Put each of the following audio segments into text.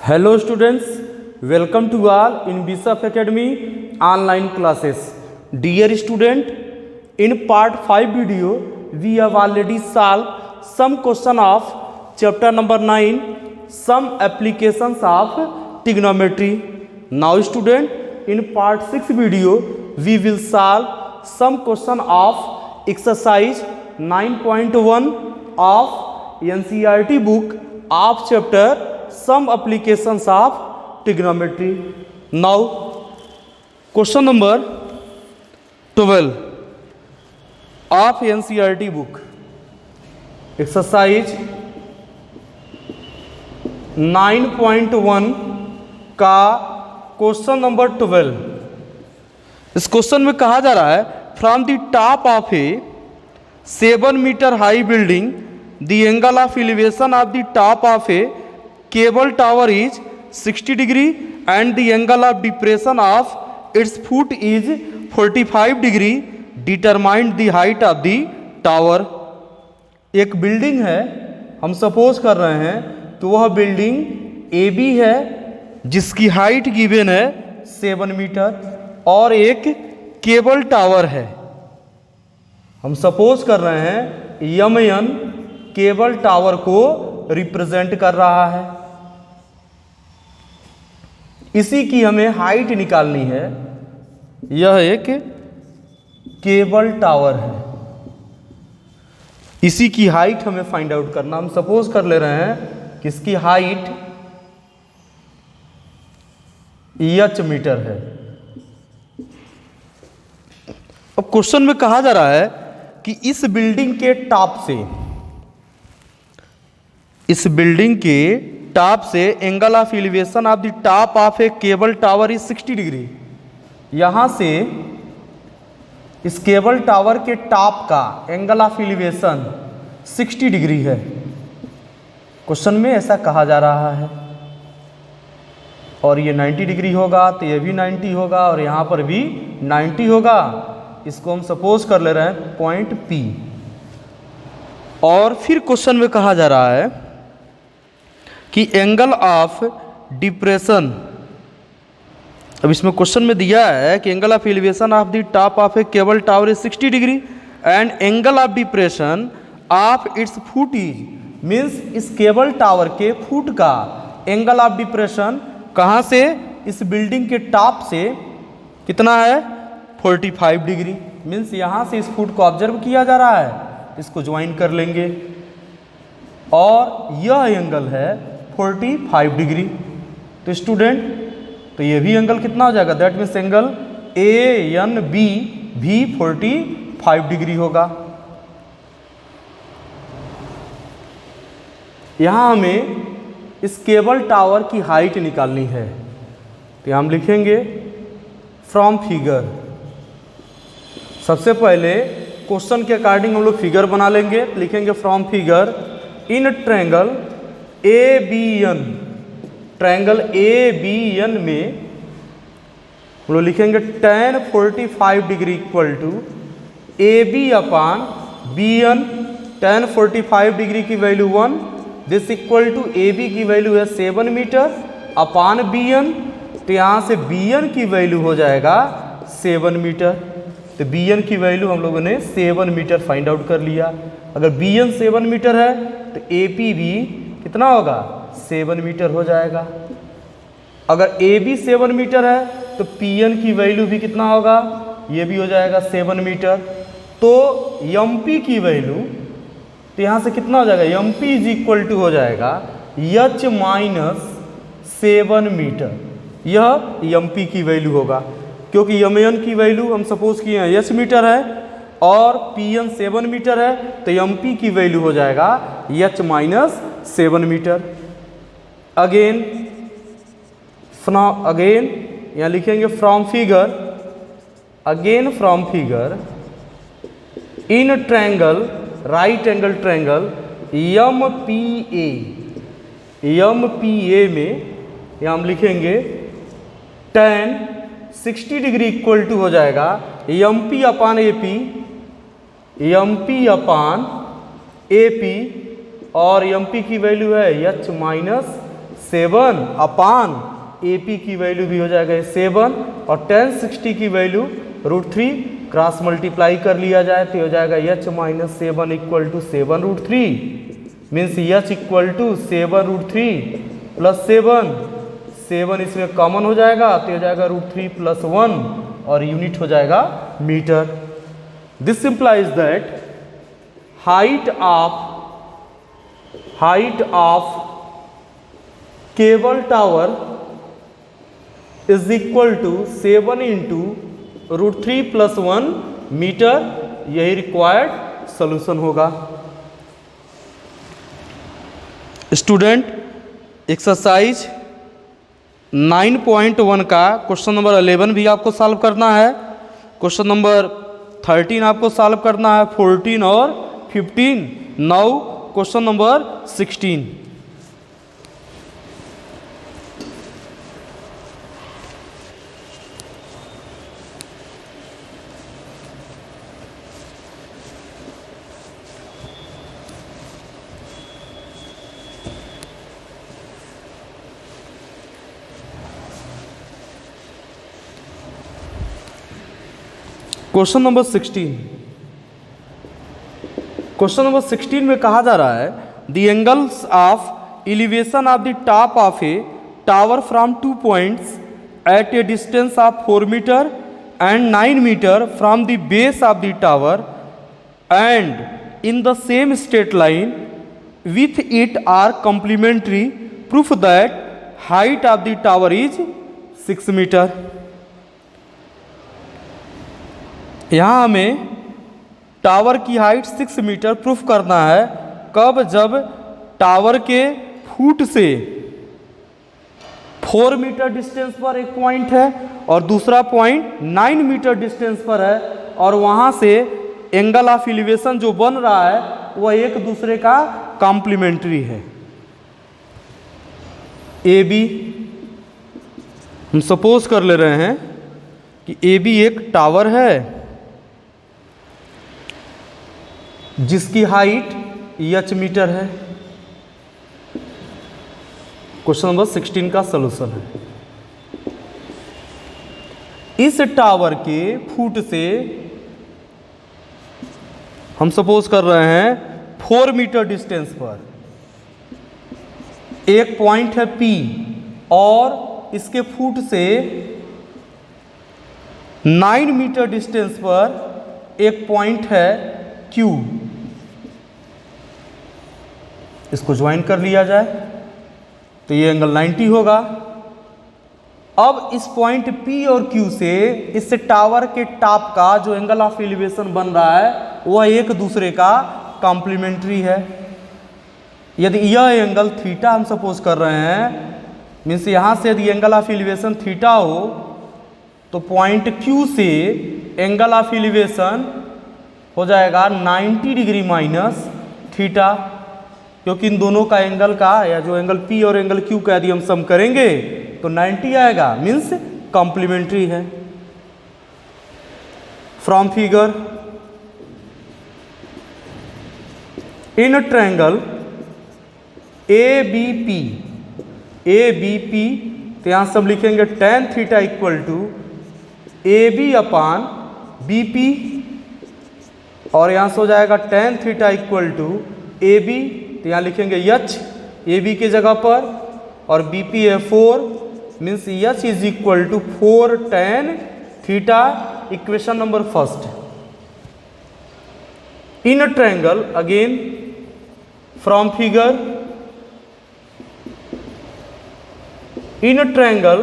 Hello students, welcome to all in Bishop Academy online classes. Dear student, in part 5 video we have already solved some question of chapter number 9, some applications of trigonometry. Now student, in part 6 video we will solve some question of exercise 9.1 of NCERT book of chapter some applications of trigonometry. Now question number 12 of NCERT book, exercise 9.1 का question number 12। इस question में कहा जा रहा है from the top of a 7 metre high building the angle of elevation of the top of a cable tower is 60 degree and the angle of depression of its foot is 45 degree. Determine the height of the tower. एक building है, हम suppose कर रहे हैं तो वह building AB है जिसकी हाइट गिवन है 7 मीटर और एक केबल टावर है, हम सपोज कर रहे हैं MN केबल टावर को रिप्रेजेंट कर रहा है। इसी की हमें हाइट निकालनी है। यह एक केबल टावर है, इसी की हाइट हमें फाइंड आउट करना। हम सपोज कर ले रहे हैं कि इसकी हाइट h मीटर है। अब क्वेश्चन में कहा जा रहा है कि इस बिल्डिंग के टॉप से, इस बिल्डिंग के टॉप से angle of elevation of the top of A cable tower is 60 degree. यहां से इस केबल टावर के टॉप का एंगल ऑफ एलिवेशन 60 डिग्री है। क्वेश्चन में ऐसा कहा जा रहा है और ये 90 डिग्री होगा तो ये भी 90 होगा और यहां पर भी 90 होगा। इसको हम सपोज कर ले रहे हैं पॉइंट P। और फिर क्वेश्चन में कहा जा रहा है कि एंगल ऑफ डिप्रेशन, अब इसमें क्वेश्चन में दिया है कि angle of elevation of the top of A cable tower is 60 degree and angle of depression of its foot is, means इस केबल टावर के फुट का एंगल ऑफ डिप्रेशन कहाँ से, इस बिल्डिंग के टॉप से कितना है 45 डिग्री। मीन्स यहाँ से इस फुट को ऑब्जर्व किया जा रहा है, इसको ज्वाइन कर लेंगे और यह एंगल है 45 डिग्री। तो स्टूडेंट, तो ये भी एंगल कितना हो जाएगा, दैट मीन्स एंगल ANB भी 45 डिग्री होगा। यहाँ हमें इस केबल टावर की हाइट निकालनी है, तो हम लिखेंगे फ्रॉम फिगर। सबसे पहले क्वेश्चन के अकॉर्डिंग हम लोग फिगर बना लेंगे। लिखेंगे from figure in triangle ABN, triangle ABN में हम लोग लिखेंगे tan 45 degree equal to AB upon BN। tan 45 degree की value 1, this equal to AB की वैल्यू है 7 मीटर अपान BN। तो यहाँ से BN की वैल्यू हो जाएगा 7 मीटर। तो BN की वैल्यू हम लोगों ने 7 मीटर फाइंड आउट कर लिया। अगर BN 7 मीटर है तो AP भी कितना होगा 7 मीटर हो जाएगा। अगर AB 7 मीटर है तो PN की वैल्यू भी कितना होगा, ये भी हो जाएगा 7 मीटर। तो MP की वैल्यू, तो यहाँ से कितना हो जाएगा, MP इज इक्वल टू हो जाएगा H माइनस 7 मीटर। यह MP की वैल्यू होगा क्योंकि MN की वैल्यू हम सपोज किए हैं H मीटर है और PN 7 मीटर है, तो MP की वैल्यू हो जाएगा H माइनस 7 मीटर। अगेन यहाँ लिखेंगे from figure, again from figure in triangle, right angle triangle MPA में यहाँ हम लिखेंगे tan 60 डिग्री इक्वल टू हो जाएगा MP अपान AP, MP अपान AP और MP की वैल्यू है H माइनस 7 अपान AP की वैल्यू भी हो जाएगा 7 और tan 60 की वैल्यू √3 क्रॉस मल्टीप्लाई कर लिया जाए तो हो जाएगा h minus 7 equal to 7√3 means h equal to 7√3 plus 7 इसमें कॉमन हो जाएगा तो हो जाएगा √3 प्लस 1 और यूनिट हो जाएगा metre. This implies that height of cable tower is equal to 7 into √3 plus 1 metre. यही रिक्वायर्ड सॉल्यूशन होगा। स्टूडेंट एक्सरसाइज 9.1 का क्वेश्चन नंबर 11 भी आपको सॉल्व करना है। क्वेश्चन नंबर 13 आपको सॉल्व करना है, 14 और 15। Now question number 16। Question number 16। Question number 16 में कहा जा रहा है the angles of elevation of the top of a tower from 2 points at a distance of 4 metre and 9 metre from the base of the tower and in the same straight line with it are complementary proof that height of the tower is 6 metre. यहाँ हमें tower की height 6 metre proof करना है। कब? जब tower के foot से 4 metre distance पर एक पॉइंट है और दूसरा पॉइंट 9 मीटर डिस्टेंस पर है और वहाँ से एंगल ऑफ एलिवेशन जो बन रहा है वह एक दूसरे का कॉम्प्लीमेंट्री है। ए बी हम सपोज कर ले रहे हैं कि ए बी एक टावर है जिसकी हाइट h मीटर है। क्वेश्चन नंबर 16 का सलूशन है। इस टावर के फुट से हम सपोज कर रहे हैं 4 मीटर डिस्टेंस पर एक पॉइंट है P और इसके फुट से 9 मीटर डिस्टेंस पर एक पॉइंट है Q। इसको ज्वाइन कर लिया जाए तो ये एंगल 90 होगा। अब इस पॉइंट P और Q से इस टावर के टॉप का जो एंगल ऑफ एलिवेशन बन रहा है वह एक दूसरे का कॉम्प्लीमेंट्री है। यदि यह एंगल थीटा हम सपोज कर रहे हैं, मीन्स यहाँ से यदि एंगल ऑफ एलिवेशन थीटा हो तो पॉइंट Q से एंगल ऑफ एलिवेशन हो जाएगा 90 डिग्री माइनस थीटा, क्योंकि इन दोनों का एंगल का या जो एंगल P और एंगल Q का यदि हम सम करेंगे तो 90 आएगा, मीन्स कॉम्प्लीमेंट्री है। From figure in triangle A B P तो यहाँ सब लिखेंगे tan theta equal to A B upon B P और यहाँ से हो जाएगा tan theta equal to A B तो यहाँ लिखेंगे h ए बी की जगह पर और बी पी है 4 means h is equal to 4 tan theta. Equation number first. In triangle again from figure in triangle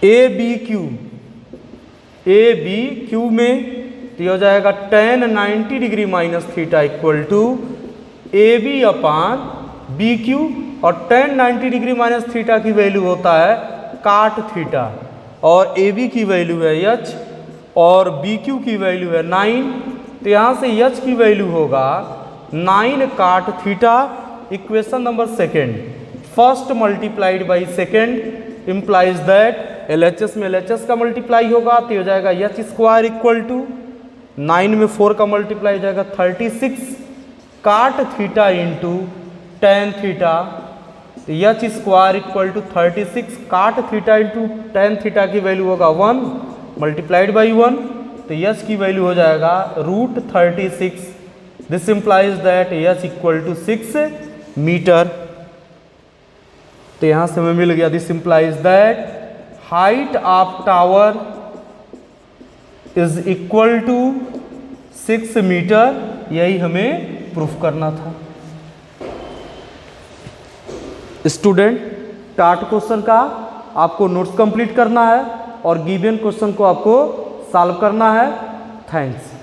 A B Q में तो हो जाएगा tan 90 degree minus theta equal to A B upon B Q और tan 90 degree minus theta की value होता है cot theta और A B की वैल्यू है h और बी क्यू की वैल्यू है 9 तो यहाँ से h की वैल्यू होगा 9 काट theta. Equation number second. First multiplied by second implies that LHS में LHS का मल्टीप्लाई होगा तो हो जाएगा h स्क्वायर इक्वल टू 9 में 4 का मल्टीप्लाई हो जाएगा 36 काट थीटा इंटू टेन थीटा, तो एच स्क्वायर इक्वल टू 36 काट थीटा इंटू टेन थीटा की वैल्यू होगा 1 मल्टीप्लाइड बाई 1, तो एच की वैल्यू हो जाएगा √36। This implies that H equal to 6 metre. तो यहां से हमें मिल गया this implies that height of tower is equal to 6 metre. यही हमें प्रूफ करना था। स्टूडेंट, टाट क्वेश्चन का आपको नोट्स कंप्लीट करना है और गिवन क्वेश्चन को आपको सॉल्व करना है। थैंक्स।